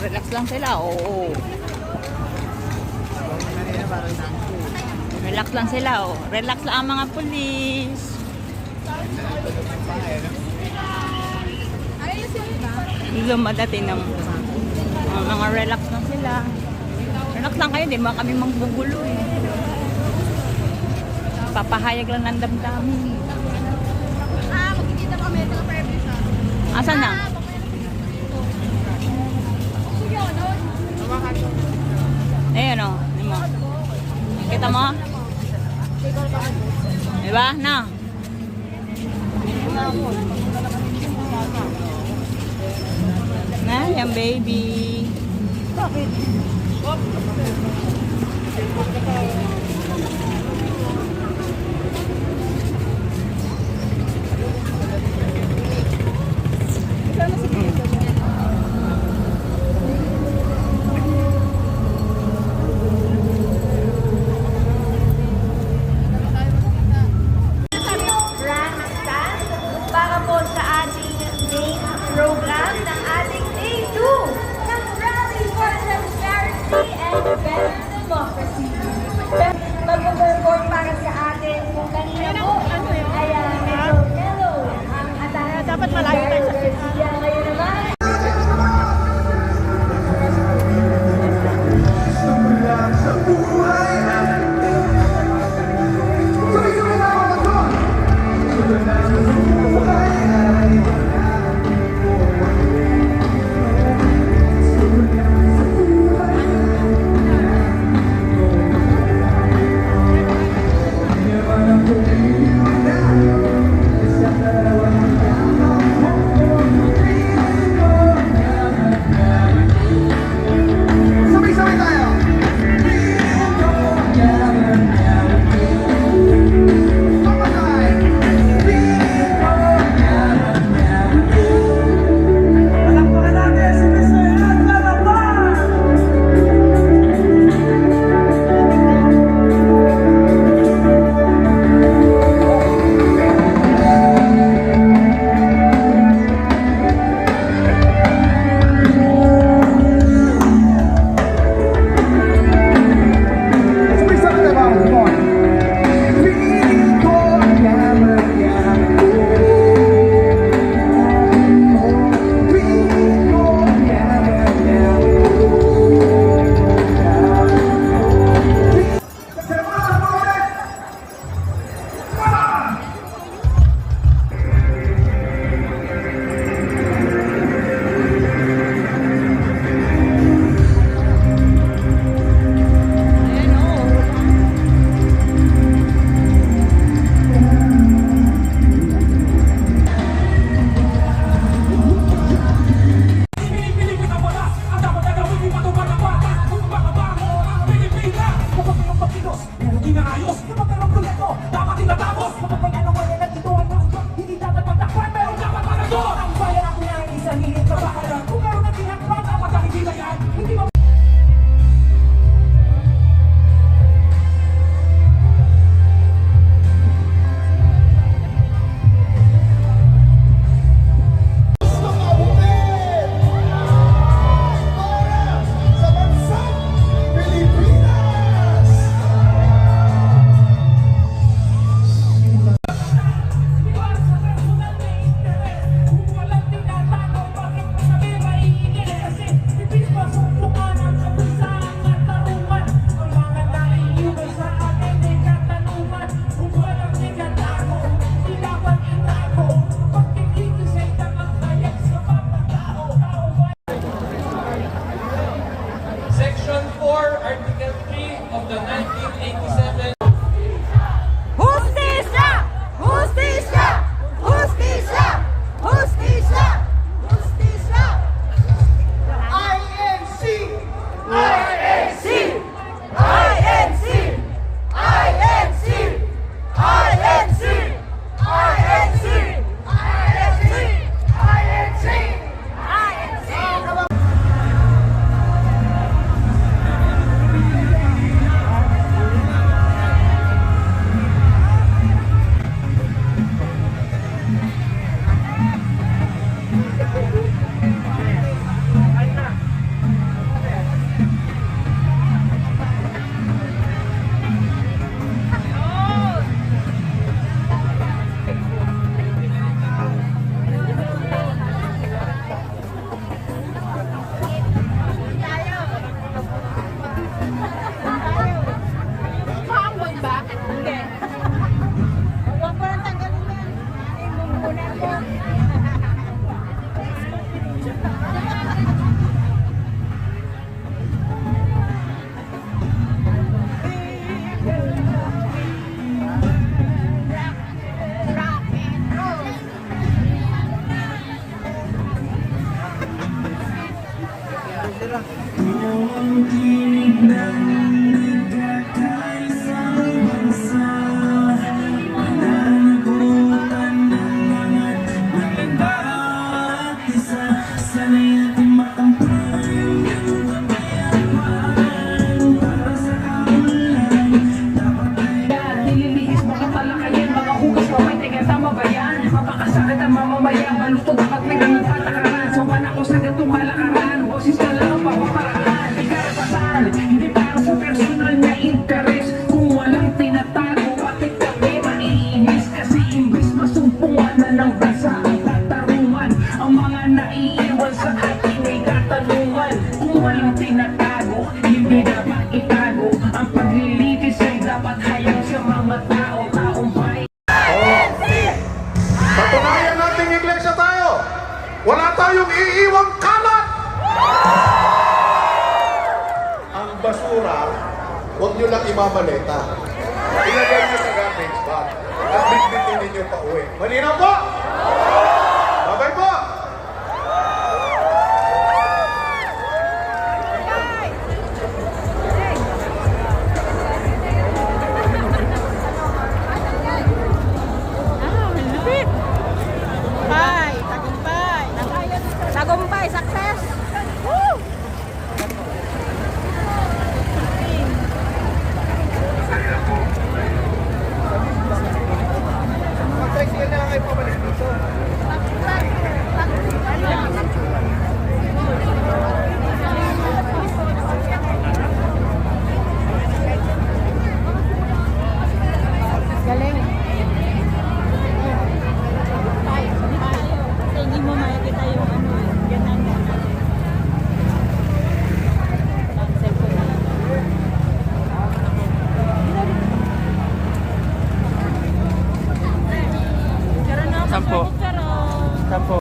Relax lang sila, oo. Relax lang sila, oh. Relax lang ang mga pulis. Lumadating ng mga relax lang sila. Relax lang kayo, di ba kami manggugulo eh. Papahayag lang ng damdamin. Magkikita kami ito ng purpose. Asan na? Ayun o. Kita mo? Diba? Na? Na, yung baby. Bakit? Para po sa ating main program ng ating Day 2 ng Rally for Transparency and Better Democracy. tigas sa mabayan. Mapakasakit ang mamamayan. Balutog at may ganang patakaran. Sawan ako sa gatong kalakaran. Boses ka lang ang papaparaan. Ikarapasan, hindi para sa personal na interes. Kung walang tinatago, bakit kami maiinis? Kasi imbes masumpungan na ng basa at tatarungan. Ang mga naiiwan sa ating may katanungan. Kung walang tinatago, hindi dapat itago. Ang paglilitis ay dapat hayag sa mga tao. Taong bayan. Patunayan natin iglesia tayo. Wala tayong iiwang kalat. Ang basura, huwag nyo lang imamaleta. Ilagay nyo sa garbage bag. At bitbitin ninyo pa uwi. Malinaw po? Babay po! Lapit! Tagumpay! Tagumpay! Tagumpay! Success! Woo! Mag-tricycle na lang kayo pabalik dito. Galing! Kasi hindi mo makikita yung ano, ganun na natin. Ang cellphone na lang. Karoon na ako. Sampo. Karoon. Sampo.